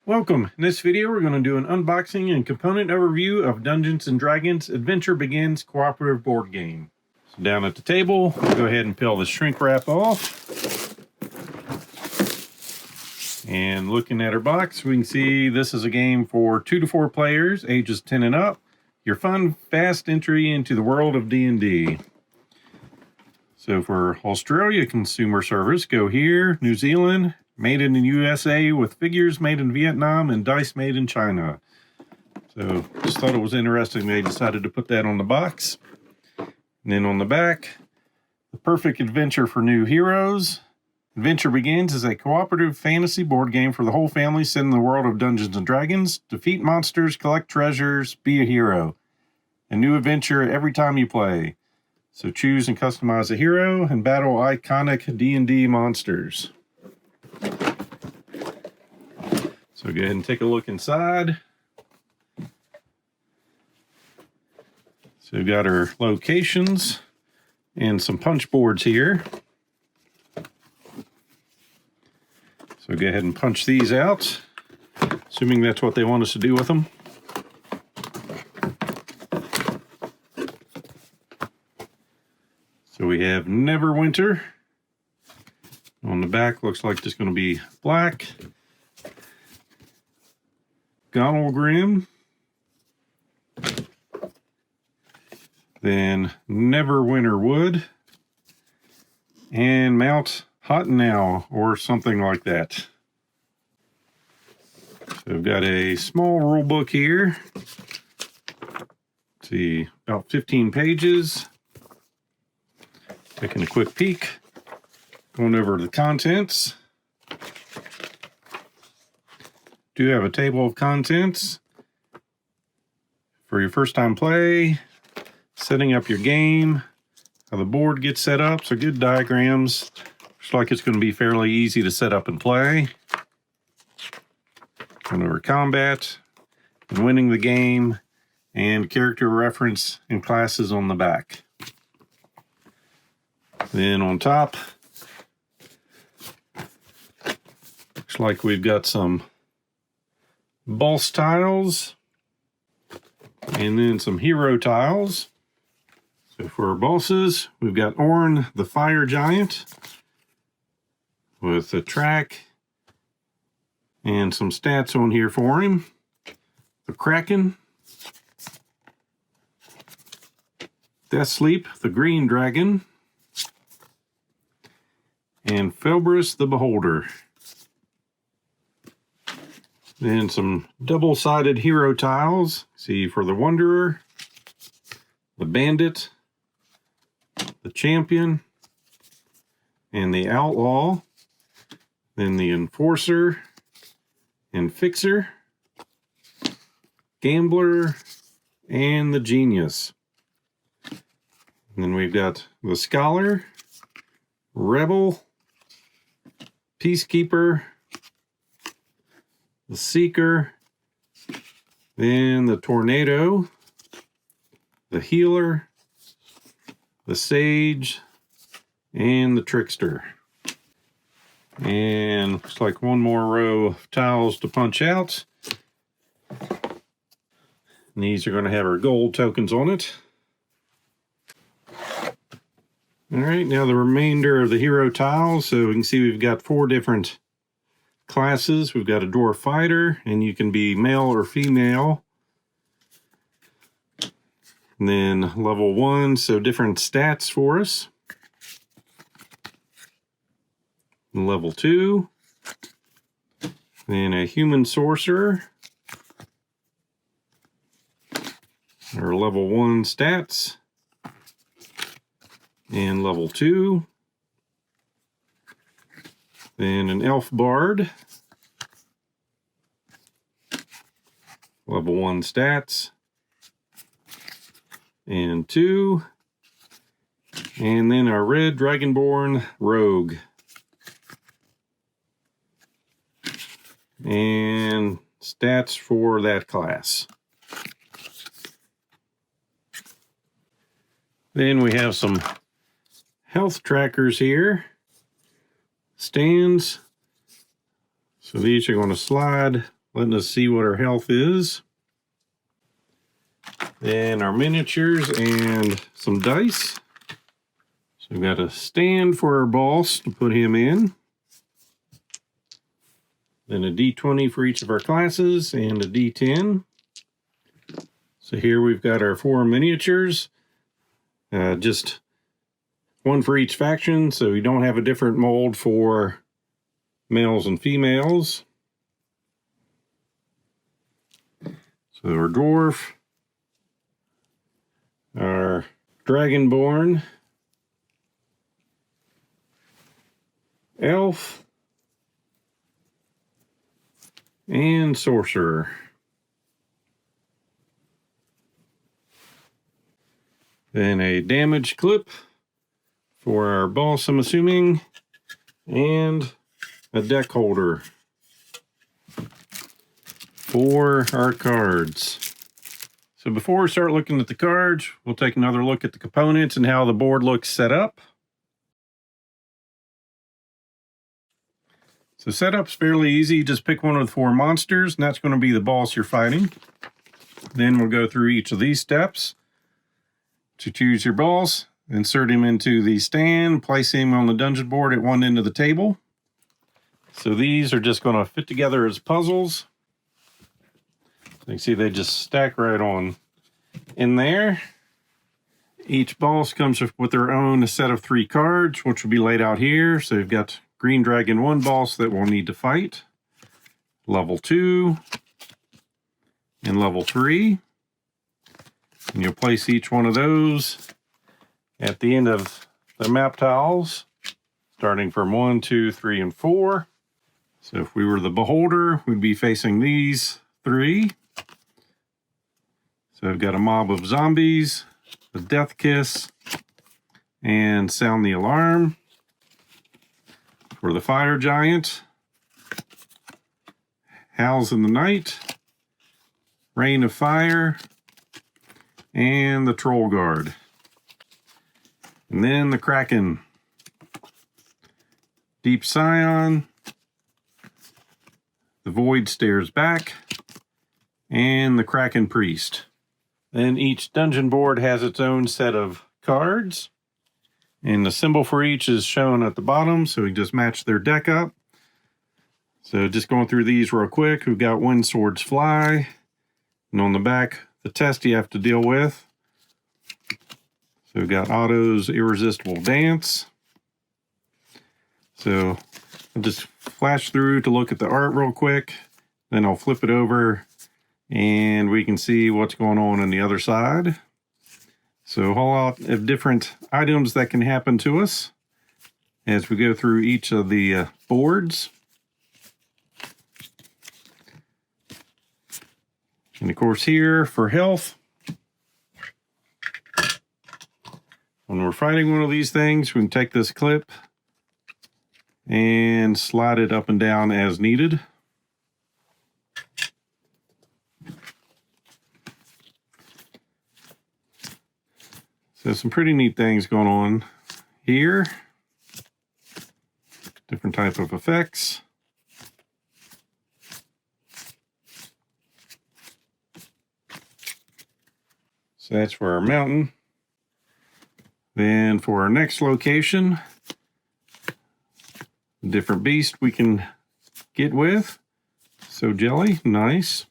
Welcome. In this video, we're going to do an unboxing and component overview of Dungeons & Dragons Adventure Begins Cooperative Board Game. So down at the table, go ahead and peel the shrink wrap off. And looking at our box, we can see this is a game for 2 to 4 players, ages 10 and up. Your fun, fast entry into the world of D&D. So for Australia consumer service, go here, New Zealand, made in the USA with figures made in Vietnam and dice made in China. So just thought it was interesting they decided to put that on the box. And then on the back, the perfect adventure for new heroes. Adventure Begins is a cooperative fantasy board game for the whole family set in the world of Dungeons & Dragons. Defeat monsters, collect treasures, be a hero. A new adventure every time you play. So choose and customize a hero and battle iconic D&D monsters. So go ahead and take a look inside. So we've got our locations and some punch boards here. So go ahead and punch these out, assuming that's what they want us to do with them. So we have Neverwinter. On the back, looks like it's going to be black. Grim. Then Neverwinter Wood. And Mount Hot Now, or something like that. So I've got a small rule book here. Let's see, about 15 pages. Taking a quick peek. Going over the contents. Do have a table of contents for your first time play, setting up your game, how the board gets set up. So good diagrams. Looks like it's going to be fairly easy to set up and play. Going over combat and winning the game and character reference and classes on the back. Then on top, looks like we've got some boss tiles and then some hero tiles. So for our bosses, we've got Orn the Fire Giant with a track and some stats on here for him. The Kraken, Death Sleep the Green Dragon, and Felbrus the Beholder. Then some double-sided hero tiles. See, for the Wanderer, the Bandit, the Champion, and the Outlaw. Then the Enforcer and Fixer, Gambler, and the Genius. And then we've got the Scholar, Rebel, Peacekeeper, the Seeker, then the Tornado, the Healer, the Sage, and the Trickster. And looks like one more row of tiles to punch out. And these are going to have our gold tokens on it. All right, now the remainder of the hero tiles. So we can see we've got 4 different classes. We've got a dwarf fighter, and you can be male or female. And then level 1, so different stats for us. And level 2, then a human sorcerer, or level 1 stats, and level 2. Then an elf bard, level 1 stats, and 2. And then our red dragonborn rogue. And stats for that class. Then we have some health trackers here. Stands. So these are going to slide letting us see what our health is. Then our miniatures and some dice. So we've got a stand for our boss to put him in. Then a D20 for each of our classes and a D10. So here we've got our 4 miniatures. Just one for each faction, so we don't have a different mold for males and females. So our dwarf, our dragonborn, elf, and sorcerer. Then a damage clip for our boss, I'm assuming, and a deck holder for our cards. So before we start looking at the cards, we'll take another look at the components and how the board looks set up. So setup's fairly easy. Just pick one of the 4 monsters, and that's going to be the boss you're fighting. Then we'll go through each of these steps to choose your boss, insert him into the stand, place him on the dungeon board at one end of the table. So these are just going to fit together as puzzles. You can see they just stack right on in there. Each boss comes with their own set of 3 cards, which will be laid out here. So you've got Green Dragon 1 boss that we'll need to fight, level 2, and level 3. And you'll place each one of those at the end of the map tiles, starting from 1, 2, 3, and 4. So if we were the beholder, we'd be facing these 3. So I've got a mob of zombies, a death kiss, and sound the alarm. For the fire giant, howls in the night, rain of fire, and the troll guard. And then the kraken, deep scion, the void stares back, and the kraken priest. Then each dungeon board has its own set of cards, and the symbol for each is shown at the bottom, so we just match their deck up. So just going through these real quick, we've got When Swords Fly, and on the back, the test you have to deal with. So we've got Otto's Irresistible Dance. So I'll just flash through to look at the art real quick, then I'll flip it over and we can see what's going on the other side. So a whole lot of different items that can happen to us as we go through each of the boards. And of course here for health, when we're fighting one of these things, we can take this clip and slide it up and down as needed. So some pretty neat things going on here. Different type of effects. So that's for our mountain. Then for our next location, a different beast we can get with. So jelly, nice.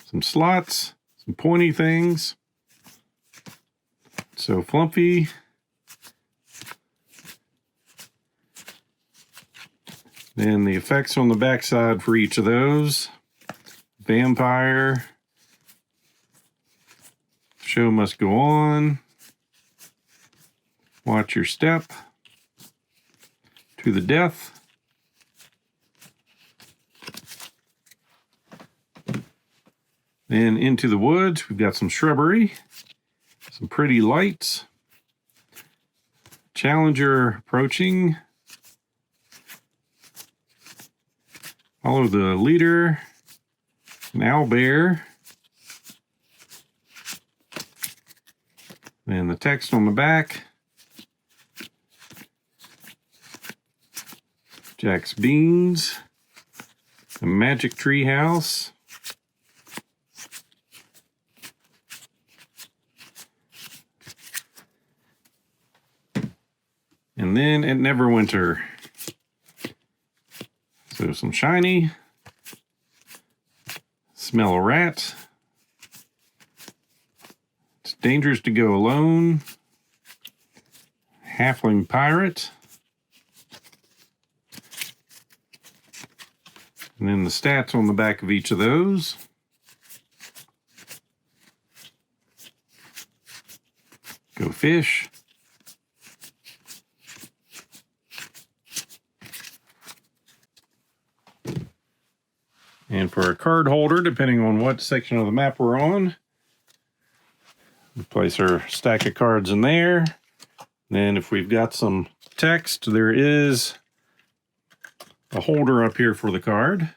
Some slots, some pointy things. So flumpy. Then the effects on the backside for each of those. Vampire. Show must go on. Watch your step. To the death. Then into the woods, we've got some shrubbery, some pretty lights. Challenger approaching. Follow the leader. An owlbear. And the text on the back. Jack's beans. The Magic Tree House. And then at Neverwinter. So some shiny. Smell a rat. It's dangerous to go alone. Halfling pirate. And then the stats on the back of each of those. Go fish. And for a card holder, depending on what section of the map we're on, we place our stack of cards in there. Then if we've got some text, there is a holder up here for the card.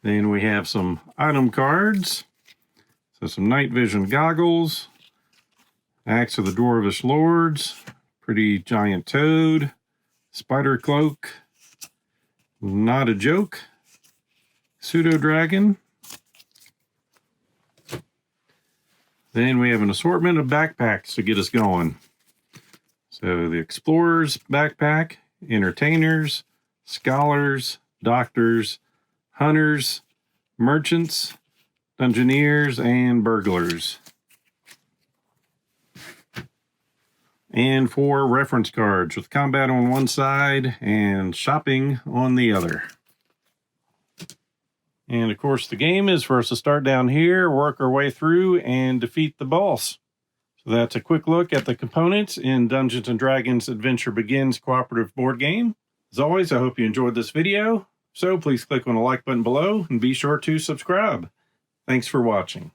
Then we have some item cards. So some night vision goggles, Axe of the Dwarvish Lords, pretty giant toad, spider cloak, not a joke, pseudo dragon. Then we have an assortment of backpacks to get us going. So the Explorer's backpack, Entertainers, Scholars, Doctors, Hunters, Merchants, Dungeoneers, and Burglars. And 4 reference cards with combat on one side and shopping on the other. And of course the game is for us to start down here, work our way through, and defeat the boss. So that's a quick look at the components in Dungeons & Dragons Adventure Begins cooperative board game. As always, I hope you enjoyed this video. So please click on the like button below and be sure to subscribe. Thanks for watching.